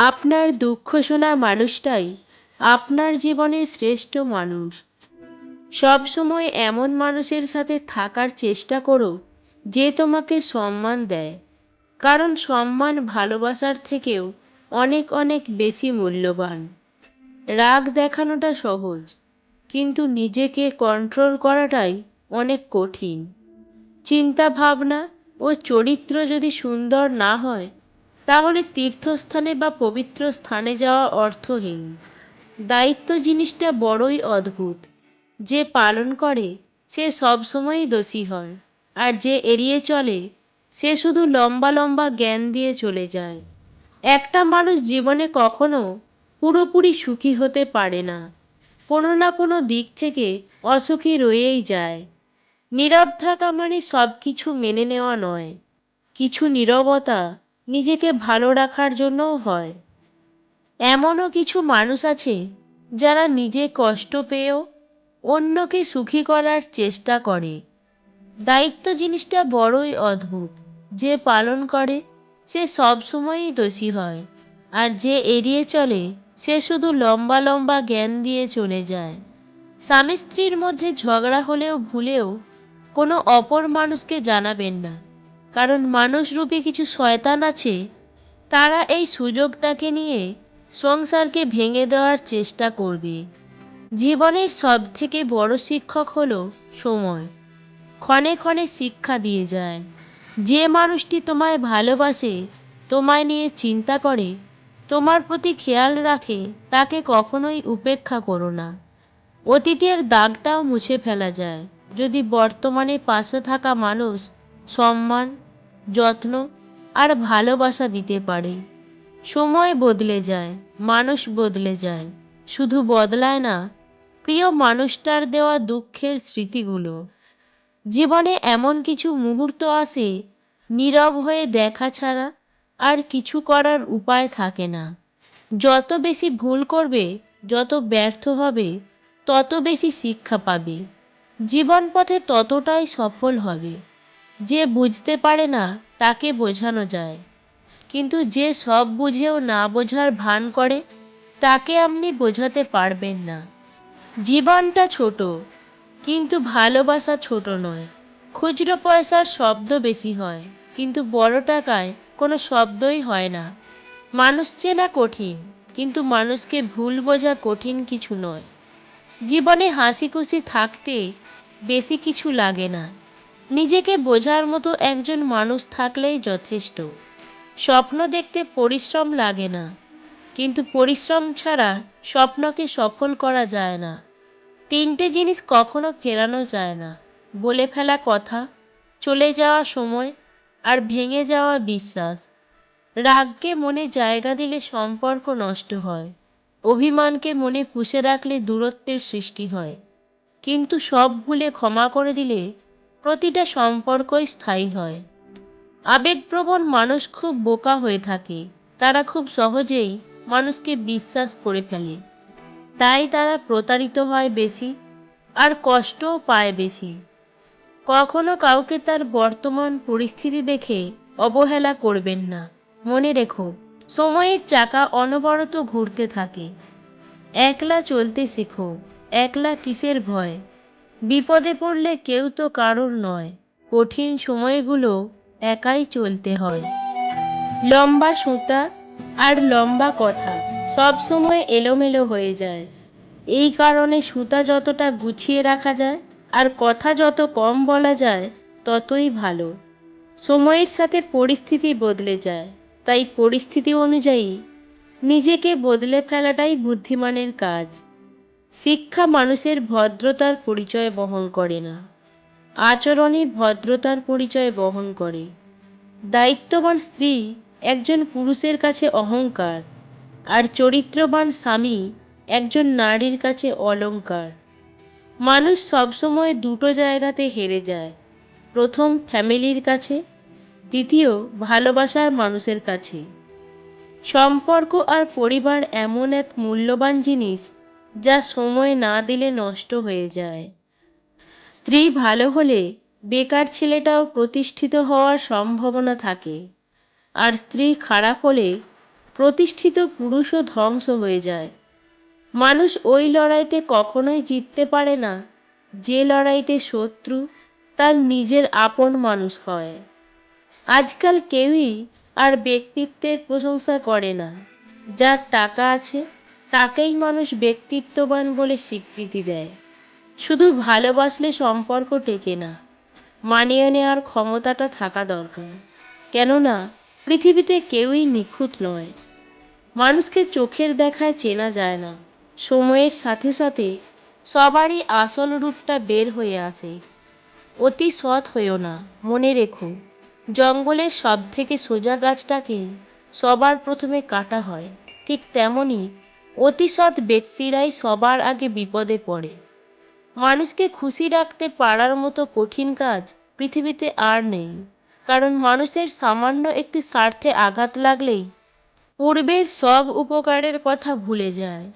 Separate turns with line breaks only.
আপনার দুঃখ শোনা মানুষটাই আপনার জীবনের শ্রেষ্ঠ মানুষ। সব সময় এমন মানুষের সাথে থাকার চেষ্টা করো যে তোমাকে সম্মান দেয়, কারণ সম্মান ভালোবাসার থেকেও অনেক অনেক বেশি মূল্যবান। রাগ দেখানোটা সহজ, কিন্তু নিজেকে কন্ট্রোল করাটাই অনেক কঠিন। চিন্তা ভাবনা ও চরিত্র যদি সুন্দর না হয়, তাহলে তীর্থস্থানে বা পবিত্র স্থানে যাওয়া অর্থহীন। দায়িত্ব জিনিসটা বড়ই অদ্ভুত। যে পালন করে সে সবসময়ই দোষী হয়, আর যে এড়িয়ে চলে সে শুধু লম্বা লম্বা জ্ঞান দিয়ে চলে যায়। একটা মানুষ জীবনে কখনো পুরোপুরি সুখী হতে পারে না, কোনো না কোনো দিক থেকে অসুখী রয়েই যায়। নীরব থাকা মানে সব কিছু মেনে নেওয়া নয়, কিছু নীরবতা নিজেকে ভালো রাখার জন্যও হয়। এমনও কিছু মানুষ আছে যারা নিজে কষ্ট পেয়েও অন্যকে সুখী করার চেষ্টা করে। দায়িত্ব জিনিসটা বড়ই অদ্ভুত। যে পালন করে সে সবসময়ই দোষী হয়, আর যে এড়িয়ে চলে সে শুধু লম্বা লম্বা জ্ঞান দিয়ে চলে যায়। স্বামী স্ত্রীর মধ্যে ঝগড়া হলেও ভুলেও কোনো অপর মানুষকে জানাবেন না, কারণ মানুষরূপী কিছু শয়তান আছে, তারা এই সুযোগটাকে নিয়ে সংসারকে ভেঙে দেওয়ার চেষ্টা করবে। জীবনের সবথেকে বড় শিক্ষক হলো সময়। ক্ষণে ক্ষণে শিক্ষা দিয়ে যায়। যে মানুষটি তোমায় ভালোবাসে, তোমায় নিয়ে চিন্তা করে, তোমার প্রতি খেয়াল রাখে, তাকে কখনোই উপেক্ষা করো না। অতীতের দাগটাও মুছে ফেলা যায় যদি বর্তমানে পাশে থাকা মানুষ সম্মান, যত্ন আর ভালোবাসা দিতে পারে। সময় বদলে যায়, মানুষ বদলে যায়, শুধু বদলায় না প্রিয় মানুষটার দেওয়া দুঃখের স্মৃতিগুলো। জীবনে এমন কিছু মুহূর্ত আসে, নীরব হয়ে দেখা ছাড়া আর কিছু করার উপায় থাকে না। যত বেশি ভুল করবে, যত ব্যর্থ হবে, তত বেশি শিক্ষা পাবে। জীবন পথে ততটাই সফল হবে। যে বুঝতে পারে না তাকে বোঝানো যায়, কিন্তু যে সব বুঝেও না বোঝার ভান করে তাকে আপনি বোঝাতে পারবেন না। জীবনটা ছোট, কিন্তু ভালোবাসা ছোট নয়। খুচরো পয়সার শব্দ বেশি হয়, কিন্তু বড় টাকায় কোনো শব্দই হয় না। মানুষ চেনা কঠিন, কিন্তু মানুষকে ভুল বোঝা কঠিন কিছু নয়। জীবনে হাসি খুশি থাকতে বেশি কিছু লাগে না। নিজেকে বোঝার মতো একজন মানুষ থাকলেই যথেষ্ট। স্বপ্ন দেখতে পরিশ্রম লাগে না, কিন্তু পরিশ্রম ছাড়া স্বপ্নকে সফল করা যায় না। তিনটে জিনিস কখনো ফেরানো যায় না: বলে ফেলা কথা, চলে যাওয়া সময়, আর ভেঙে যাওয়া বিশ্বাস। রাগকে মনে জায়গা দিলে সম্পর্ক নষ্ট হয়, অভিমানকে মনে পুষে রাখলে দূরত্বের সৃষ্টি হয়, কিন্তু সব ভুলে ক্ষমা করে দিলে প্রতিটা সম্পর্কই স্থায়ী হয়। আবেগপ্রবণ মানুষ খুব বোকা হয়ে থাকে। তারা খুব সহজেই মানুষকে বিশ্বাস করে ফেলে, তাই তারা প্রতারিত হয় বেশি আর কষ্টও পায় বেশি। কখনো কাউকে তার বর্তমান পরিস্থিতি দেখে অবহেলা করবেন না। মনে রেখো, সময়ের চাকা অনবরত ঘুরতে থাকে। একলা চলতে শেখো। একলা কিসের ভয়? বিপদে পড়লে কেউ তো কারোর নয়। কঠিন সময়গুলো একাই চলতে হয়। লম্বা সুতা আর লম্বা কথা সব সময় এলোমেলো হয়ে যায়। এই কারণে সুতা যতটা গুছিয়ে রাখা যায় আর কথা যত কম বলা যায়, ততই ভালো। সময়ের সাথে পরিস্থিতি বদলে যায়, তাই পরিস্থিতি অনুযায়ী নিজেকে বদলে ফেলাটাই বুদ্ধিমানের কাজ। শিক্ষা মানুষের ভদ্রতার পরিচয় বহন করে না, আচরণের ভদ্রতার পরিচয় বহন করে। দায়িত্ববান স্ত্রী একজন পুরুষের কাছে অহংকার, আর চরিত্রবান স্বামী একজন নারীর কাছে অলংকার। মানুষ সবসময় দুটো জায়গাতে হেরে যায়: প্রথম ফ্যামিলির কাছে, দ্বিতীয় ভালোবাসার মানুষের কাছে। সম্পর্ক আর পরিবার এমন এক মূল্যবান জিনিস যা সময় না দিলে নষ্ট হয়ে যায়। স্ত্রী ভালো হলে বেকার ছেলেটাও প্রতিষ্ঠিত হওয়ার সম্ভাবনা থাকে, আর স্ত্রী খারাপ হলে প্রতিষ্ঠিত পুরুষও ধ্বংস হয়ে যায়। মানুষ ওই লড়াইতে কখনোই জিততে পারে না যে লড়াইতে শত্রু তার নিজের আপন মানুষ হয়। আজকাল কেউই আর ব্যক্তিত্বের প্রশংসা করে না। যার টাকা আছে তাকেই মানুষ ব্যক্তিত্ববান বলে স্বীকৃতি দেয়। শুধু ভালোবাসলে সম্পর্ক টেকে না, মানিয়ে নেওয়ার ক্ষমতাটা থাকা দরকার। কেননা পৃথিবীতে কেউই নিখুঁত নয়। মানুষকে চোখের দেখায় চেনা যায় না, সময়ের সাথে সাথে সবারই আসল রূপটা বের হয়ে আসে। অতি সৎ হইও না, মনে রেখো জঙ্গলের সব থেকে সোজা গাছটাকে সবার প্রথমে কাটা হয়, ঠিক তেমনি অতি সৎ ব্যক্তিরাই সবার আগে বিপদে পড়ে। মানুষকে খুশি রাখতে পারার মতো কঠিন কাজ পৃথিবীতে আর নেই, কারণ মানুষের সামান্য একটি স্বার্থে আঘাত লাগলেই পূর্বের সব উপকারের কথা ভুলে যায়।